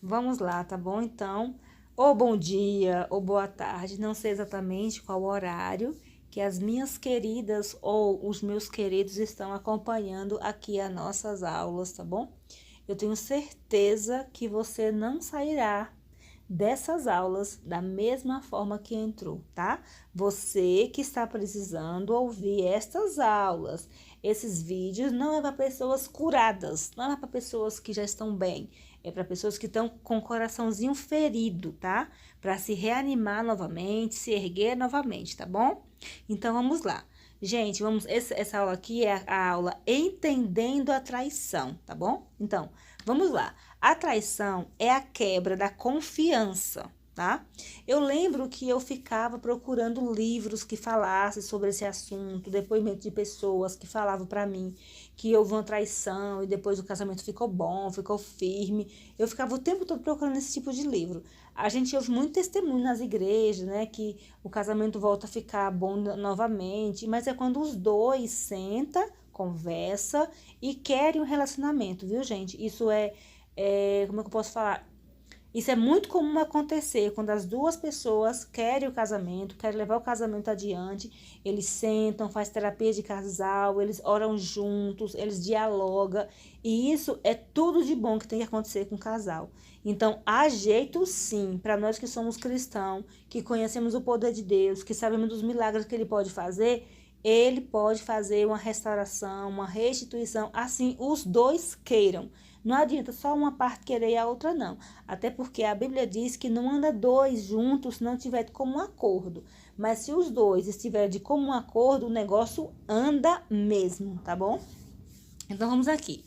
Vamos lá, tá bom? Então, ou bom dia, ou boa tarde, não sei exatamente qual horário que as minhas queridas ou os meus queridos estão acompanhando aqui as nossas aulas, tá bom? Eu tenho certeza que você não sairá dessas aulas da mesma forma que entrou, tá? Você que está precisando ouvir estas aulas, esses vídeos não é para pessoas curadas, não é para pessoas que já estão bem, é para pessoas que estão com o coraçãozinho ferido, tá? Para se reanimar novamente, se erguer novamente, tá bom? Então vamos lá. Gente, essa aula aqui é a aula Entendendo a Traição, tá bom? Então, vamos lá. A traição é a quebra da confiança, tá? Eu lembro que eu ficava procurando livros que falassem sobre esse assunto, depoimento de pessoas que falavam para mim que houve uma traição e depois o casamento ficou bom, ficou firme. Eu ficava o tempo todo procurando esse tipo de livro. A gente ouve muito testemunho nas igrejas, né, que o casamento volta a ficar bom novamente, mas é quando os dois sentam, conversa e querem um relacionamento, viu, gente? Isso como é que eu posso falar? Isso é muito comum acontecer quando as duas pessoas querem o casamento, querem levar o casamento adiante, eles sentam, fazem terapia de casal, eles oram juntos, eles dialogam, e isso é tudo de bom que tem que acontecer com o casal. Então, há jeito sim, para nós que somos cristãos, que conhecemos o poder de Deus, que sabemos dos milagres que ele pode fazer uma restauração, uma restituição, assim os dois queiram. Não adianta só uma parte querer e a outra não. Até porque a Bíblia diz que não anda dois juntos se não tiver de comum acordo. Mas se os dois estiverem de comum acordo, o negócio anda mesmo, tá bom? Então vamos aqui.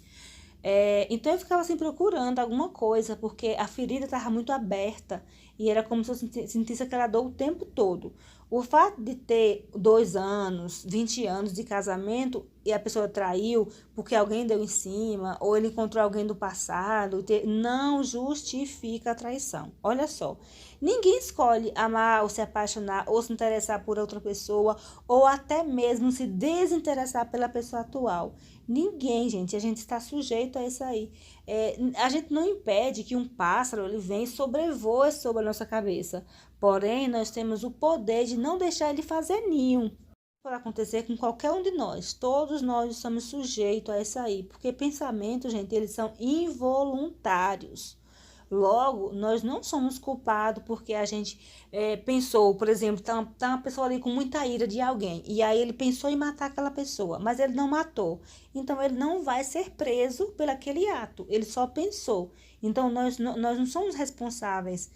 Então eu ficava assim procurando alguma coisa, porque a ferida estava muito aberta e era como se eu sentisse aquela dor o tempo todo. O fato de ter 2 anos, 20 anos de casamento e a pessoa traiu porque alguém deu em cima ou ele encontrou alguém do passado, não justifica a traição. Olha só, ninguém escolhe amar ou se apaixonar ou se interessar por outra pessoa ou até mesmo se desinteressar pela pessoa atual. Ninguém, gente, a gente está sujeito a isso aí. A gente não impede que um pássaro ele venha e sobrevoe sobre a nossa cabeça. Porém, nós temos o poder de não deixar ele fazer ninho. Pode acontecer com qualquer um de nós. Todos nós estamos sujeitos a isso aí. Porque pensamentos, gente, eles são involuntários. Logo, nós não somos culpados porque a gente pensou, por exemplo, tá uma pessoa ali com muita ira de alguém, e aí ele pensou em matar aquela pessoa, mas ele não matou. Então, ele não vai ser preso por aquele ato, ele só pensou. Então, nós não somos responsáveis,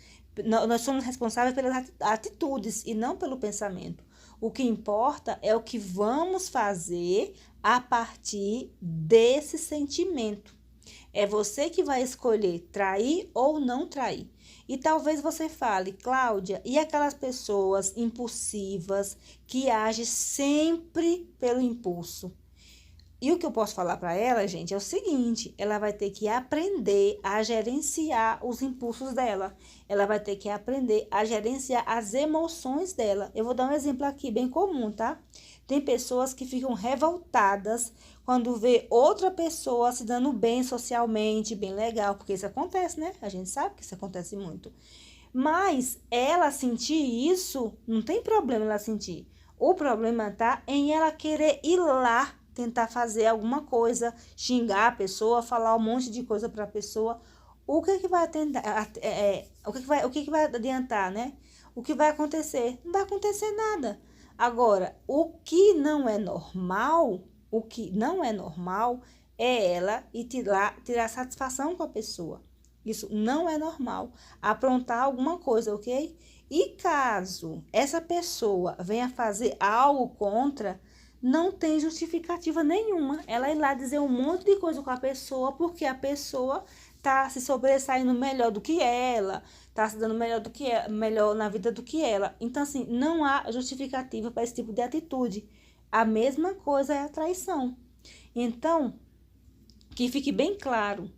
nós somos responsáveis pelas atitudes e não pelo pensamento. O que importa é o que vamos fazer a partir desse sentimento. É você que vai escolher trair ou não trair. E talvez você fale, Cláudia, e aquelas pessoas impulsivas que agem sempre pelo impulso? E o que eu posso falar para ela, gente, é o seguinte: ela vai ter que aprender a gerenciar os impulsos dela. Ela vai ter que aprender a gerenciar as emoções dela. Eu vou dar um exemplo aqui bem comum, tá? Tem pessoas que ficam revoltadas quando vê outra pessoa se dando bem socialmente, bem legal, porque isso acontece, né? A gente sabe que isso acontece muito. Mas ela sentir isso, não tem problema ela sentir. O problema tá em ela querer ir lá tentar fazer alguma coisa, xingar a pessoa, falar um monte de coisa para a pessoa. O que que vai tentar, o que que vai adiantar, né? O que vai acontecer? Não vai acontecer nada. Agora, o que não é normal é ela ir tirar satisfação com a pessoa. Isso não é normal. Aprontar alguma coisa, ok? E caso essa pessoa venha fazer algo contra, não tem justificativa nenhuma ela ir lá dizer um monte de coisa com a pessoa, porque a pessoa tá se sobressaindo melhor do que ela, tá se dando melhor na vida do que ela. Então, assim, não há justificativa para esse tipo de atitude. A mesma coisa é a traição. Então, que fique bem claro,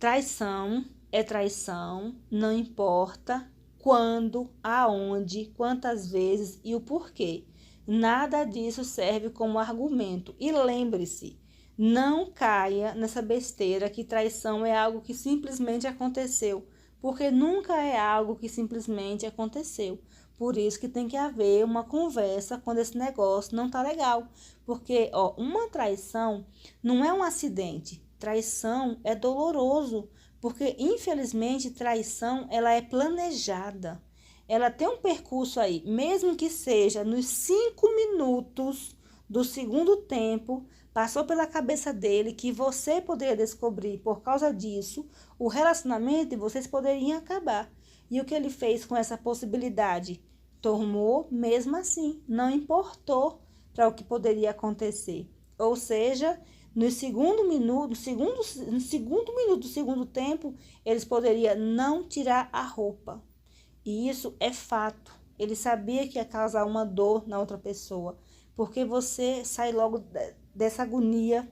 traição é traição, não importa quando, aonde, quantas vezes e o porquê. Nada disso serve como argumento. E lembre-se, não caia nessa besteira que traição é algo que simplesmente aconteceu. porque nunca é algo que simplesmente aconteceu. Por isso que tem que haver uma conversa quando esse negócio não tá legal. Porque, ó, uma traição não é um acidente. Traição é doloroso, porque infelizmente traição ela é planejada. Ela tem um percurso aí, mesmo que seja nos 5 minutos do segundo tempo, passou pela cabeça dele que você poderia descobrir por causa disso, o relacionamento de vocês poderia acabar. E o que ele fez com essa possibilidade? Tomou mesmo assim, não importou para o que poderia acontecer. Ou seja, no segundo minuto do segundo tempo, eles poderiam não tirar a roupa. E isso é fato. Ele sabia que ia causar uma dor na outra pessoa, porque você sai logo dessa agonia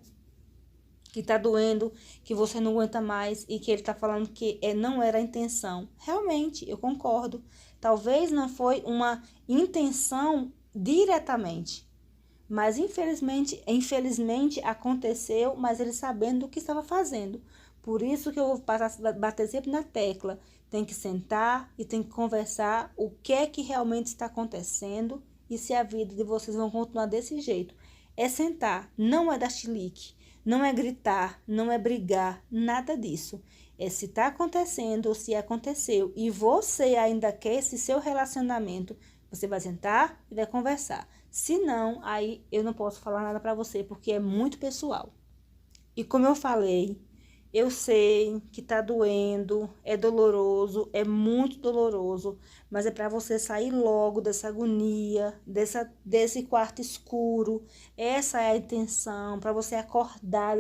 que tá doendo, que você não aguenta mais e que ele tá falando que não era a intenção. Realmente, eu concordo. Talvez não foi uma intenção diretamente, mas infelizmente aconteceu, mas ele sabendo o que estava fazendo. Por isso que eu vou bater sempre na tecla. Tem que sentar e tem que conversar o que é que realmente está acontecendo e se a vida de vocês vão continuar desse jeito. É sentar, não é dar chilique, não é gritar, não é brigar, nada disso. É se está acontecendo ou se aconteceu e você ainda quer esse seu relacionamento, você vai sentar e vai conversar. Se não, aí eu não posso falar nada para você porque é muito pessoal. E como eu falei, eu sei que tá doendo, é doloroso, é muito doloroso, mas é para você sair logo dessa agonia, desse quarto escuro. Essa é a intenção, para você acordar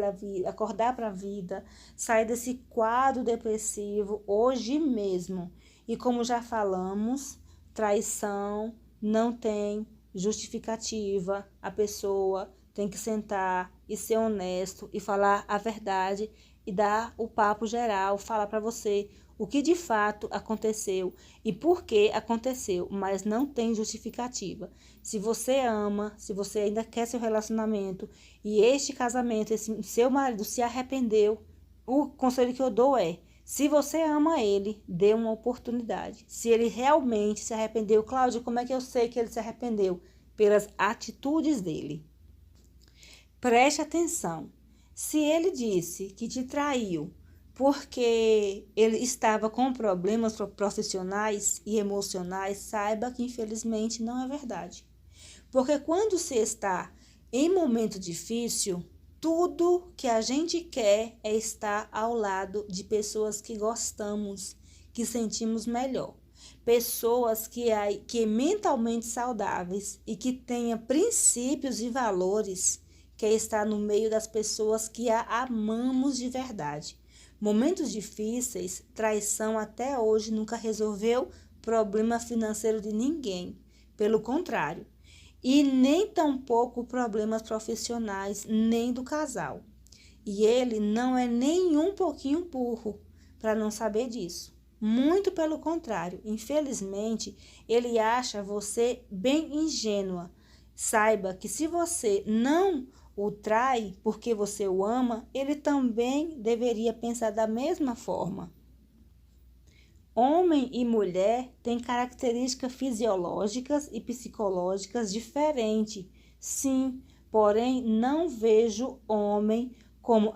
para a vida, sair desse quadro depressivo hoje mesmo. E como já falamos, traição não tem justificativa. A pessoa tem que sentar e ser honesto e falar a verdade e dar o papo geral, falar para você o que de fato aconteceu e por que aconteceu, mas não tem justificativa. Se você ama, se você ainda quer seu relacionamento e este casamento, esse seu marido se arrependeu, o conselho que eu dou é: se você ama ele, dê uma oportunidade. Se ele realmente se arrependeu, Cláudia, como é que eu sei que ele se arrependeu? Pelas atitudes dele. Preste atenção. Se ele disse que te traiu porque ele estava com problemas profissionais e emocionais, saiba que infelizmente não é verdade. Porque quando você está em momento difícil, tudo que a gente quer é estar ao lado de pessoas que gostamos, que sentimos melhor. Pessoas que mentalmente saudáveis e que tenham princípios e valores, que é estar no meio das pessoas que a amamos de verdade. Momentos difíceis, traição até hoje nunca resolveu problema financeiro de ninguém. Pelo contrário. E nem tampouco problemas profissionais, nem do casal. E ele não é nem um pouquinho burro para não saber disso. Muito pelo contrário. Infelizmente, ele acha você bem ingênua. Saiba que se você não o trai porque você o ama, ele também deveria pensar da mesma forma. Homem e mulher têm características fisiológicas e psicológicas diferentes, sim, porém não vejo homem como,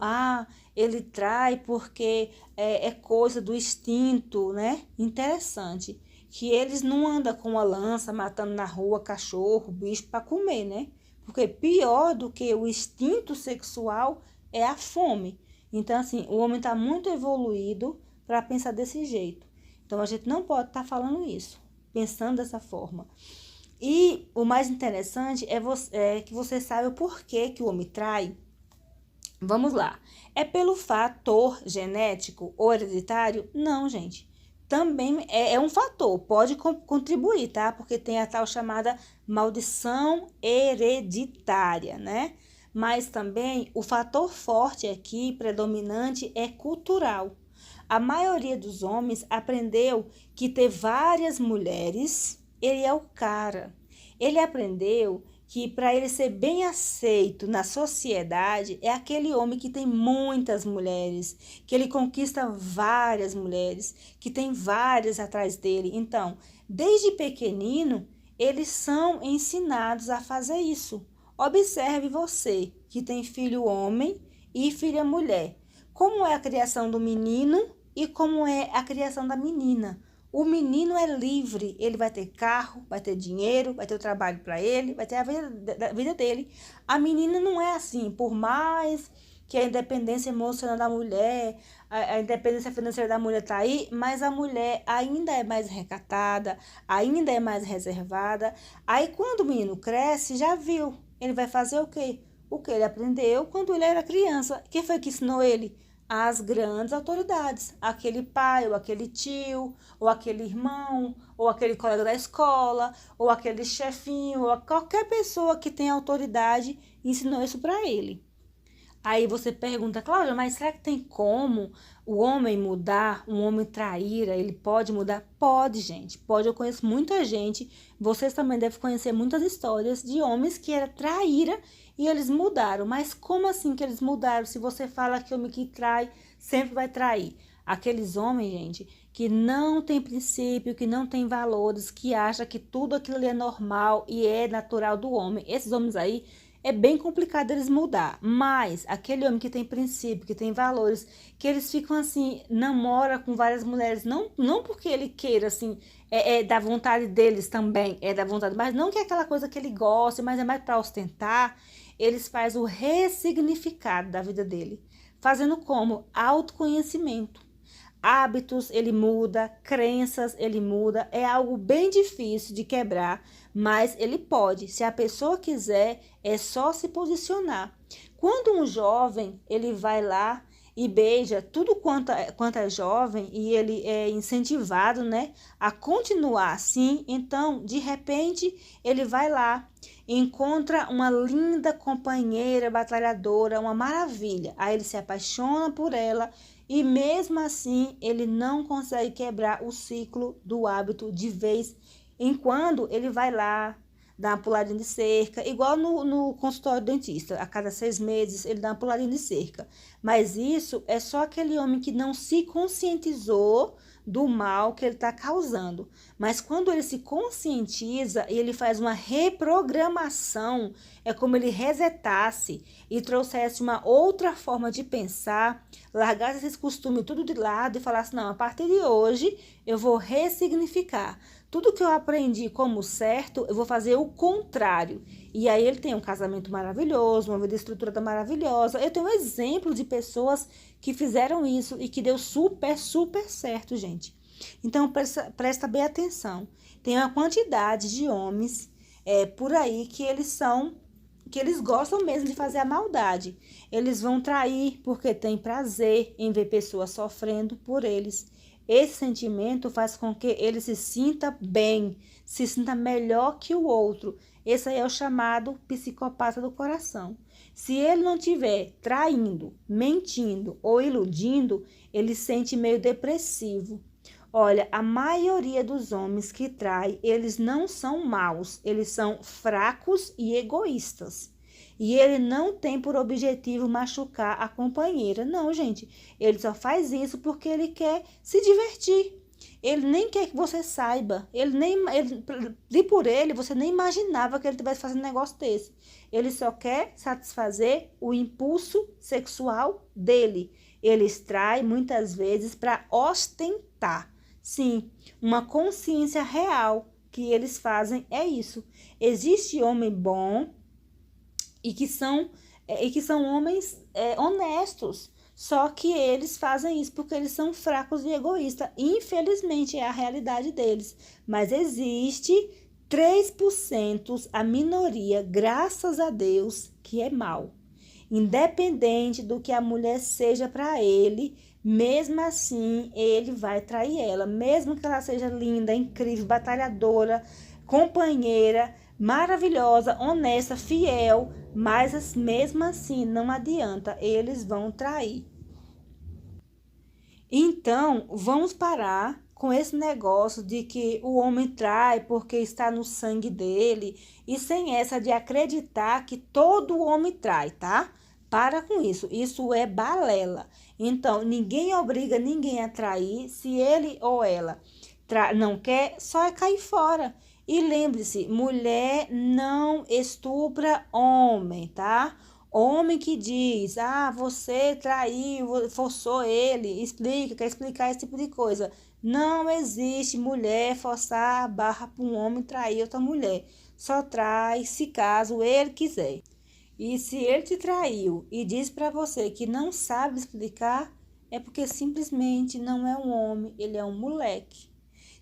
ele trai porque é coisa do instinto, né? Interessante, que eles não andam com uma lança matando na rua cachorro, bicho para comer, né? Porque pior do que o instinto sexual é a fome. Então, assim, o homem está muito evoluído para pensar desse jeito. Então, a gente não pode estar falando isso, pensando dessa forma. E o mais interessante é que você saiba o porquê que o homem trai. Vamos lá. É pelo fator genético ou hereditário? Não, gente. Também é um fator, pode contribuir, tá? Porque tem a tal chamada maldição hereditária, né? Mas também o fator forte aqui, predominante, é cultural. A maioria dos homens aprendeu que ter várias mulheres, ele é o cara. Ele aprendeu que para ele ser bem aceito na sociedade é aquele homem que tem muitas mulheres, que ele conquista várias mulheres, que tem várias atrás dele. Então, desde pequenino, eles são ensinados a fazer isso. Observe você que tem filho homem e filha mulher. Como é a criação do menino e como é a criação da menina. O menino é livre, ele vai ter carro, vai ter dinheiro, vai ter o trabalho para ele, vai ter a vida dele. A menina não é assim, por mais que a independência emocional da mulher, a independência financeira da mulher está aí, mas a mulher ainda é mais recatada, ainda é mais reservada. Aí quando o menino cresce, já viu, ele vai fazer o quê? O que ele aprendeu quando ele era criança. Quem foi que ensinou ele? As grandes autoridades, aquele pai, ou aquele tio, ou aquele irmão, ou aquele colega da escola, ou aquele chefinho, ou qualquer pessoa que tem autoridade ensinou isso para ele. Aí você pergunta, Cláudia, mas será que tem como o homem mudar, um homem traíra, ele pode mudar? Pode, gente, pode. Eu conheço muita gente, vocês também devem conhecer muitas histórias de homens que era traíra e eles mudaram. Mas como assim que eles mudaram? Se você fala que homem que trai sempre vai trair. Aqueles homens, gente, que não tem princípio, que não tem valores, que acha que tudo aquilo ali é normal e é natural do homem. Esses homens aí, é bem complicado eles mudar, mas aquele homem que tem princípio, que tem valores, que eles ficam assim, namora com várias mulheres, não porque ele queira, assim, é da vontade deles também, é da vontade, mas não que é aquela coisa que ele gosta, mas é mais para ostentar, eles fazem o ressignificado da vida dele, fazendo como? Autoconhecimento. Hábitos ele muda, crenças ele muda, é algo bem difícil de quebrar, mas ele pode, se a pessoa quiser, é só se posicionar. Quando um jovem, ele vai lá e beija tudo quanto é jovem e ele é incentivado, né, a continuar assim, então, de repente, ele vai lá, encontra uma linda companheira batalhadora, uma maravilha, aí ele se apaixona por ela e mesmo assim ele não consegue quebrar o ciclo do hábito de vez em quando ele vai lá, dá uma puladinha de cerca, igual no consultório do dentista, a cada 6 meses ele dá uma puladinha de cerca. Mas isso é só aquele homem que não se conscientizou do mal que ele está causando. Mas quando ele se conscientiza e ele faz uma reprogramação, é como ele resetasse e trouxesse uma outra forma de pensar, largasse esses costumes tudo de lado e falasse, não, a partir de hoje eu vou ressignificar. Tudo que eu aprendi como certo, eu vou fazer o contrário. E aí ele tem um casamento maravilhoso, uma vida estruturada maravilhosa. Eu tenho um exemplo de pessoas que fizeram isso e que deu super, super certo, gente. Então, presta bem atenção. Tem uma quantidade de homens por aí que eles gostam mesmo de fazer a maldade. Eles vão trair porque têm prazer em ver pessoas sofrendo por eles. Esse sentimento faz com que ele se sinta bem, se sinta melhor que o outro. Esse aí é o chamado psicopata do coração. Se ele não estiver traindo, mentindo ou iludindo, ele se sente meio depressivo. Olha, a maioria dos homens que traem, eles não são maus, eles são fracos e egoístas. E ele não tem por objetivo machucar a companheira. Não, gente. Ele só faz isso porque ele quer se divertir. Ele nem quer que você saiba. Por ele, você nem imaginava que ele estivesse fazendo um negócio desse. Ele só quer satisfazer o impulso sexual dele. Ele extrai muitas vezes para ostentar. Sim, uma consciência real que eles fazem é isso. Existe homem bom e que são homens honestos, só que eles fazem isso porque eles são fracos e egoístas. Infelizmente, é a realidade deles. Mas existe 3%, a minoria, graças a Deus, que é mau. Independente do que a mulher seja para ele, mesmo assim, ele vai trair ela. Mesmo que ela seja linda, incrível, batalhadora, companheira, maravilhosa, honesta, fiel, mas mesmo assim não adianta, eles vão trair. Então, vamos parar com esse negócio de que o homem trai porque está no sangue dele, e sem essa de acreditar que todo homem trai, tá? Para com isso, isso é balela. Então, ninguém obriga ninguém a trair, se ele ou ela não quer, só é cair fora. E lembre-se, mulher não estupra homem, tá? Homem que diz, você traiu, forçou ele, quer explicar esse tipo de coisa. Não existe mulher forçar a barra para um homem trair outra mulher. Só trai se caso ele quiser. E se ele te traiu e diz para você que não sabe explicar, é porque simplesmente não é um homem, ele é um moleque.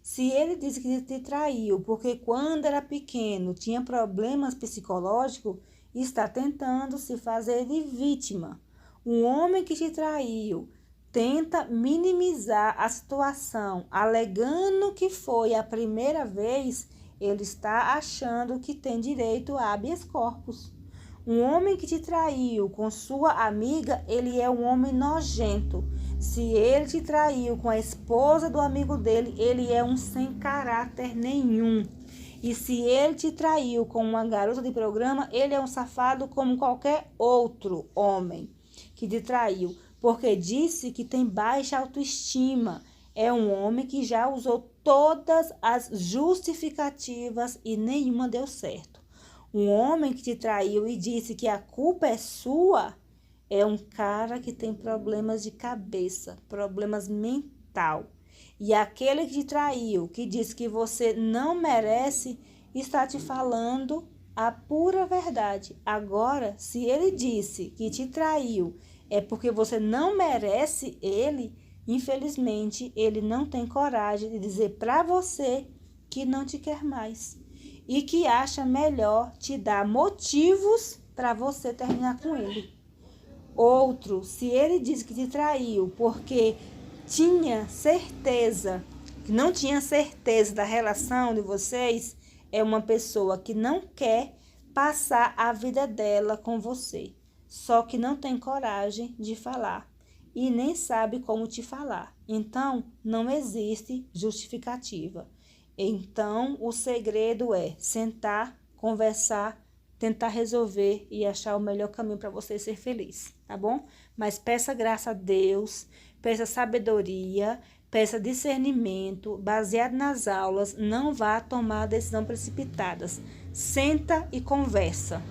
Se ele disse que te traiu porque quando era pequeno tinha problemas psicológicos, está tentando se fazer de vítima. Um homem que te traiu tenta minimizar a situação, alegando que foi a primeira vez, ele está achando que tem direito a habeas corpus. Um homem que te traiu com sua amiga, ele é um homem nojento. Se ele te traiu com a esposa do amigo dele, ele é um sem caráter nenhum. E se ele te traiu com uma garota de programa, ele é um safado como qualquer outro homem que te traiu, porque disse que tem baixa autoestima. É um homem que já usou todas as justificativas e nenhuma deu certo. Um homem que te traiu e disse que a culpa é sua, é um cara que tem problemas de cabeça, problemas mental. E aquele que te traiu, que disse que você não merece, está te falando a pura verdade. Agora, se ele disse que te traiu é porque você não merece ele, infelizmente, ele não tem coragem de dizer para você que não te quer mais. E que acha melhor te dar motivos para você terminar com ele. Outro, se ele diz que te traiu porque tinha certeza, que não tinha certeza da relação de vocês, é uma pessoa que não quer passar a vida dela com você, só que não tem coragem de falar e nem sabe como te falar. Então, não existe justificativa. Então, o segredo é sentar, conversar, tentar resolver e achar o melhor caminho para você ser feliz, tá bom? Mas peça graça a Deus, peça sabedoria, peça discernimento, baseado nas aulas, não vá tomar decisão precipitadas. Senta e conversa.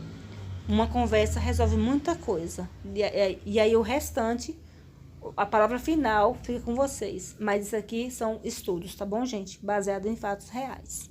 Uma conversa resolve muita coisa. E aí o restante, a palavra final fica com vocês. Mas isso aqui são estudos, tá bom, gente? Baseado em fatos reais.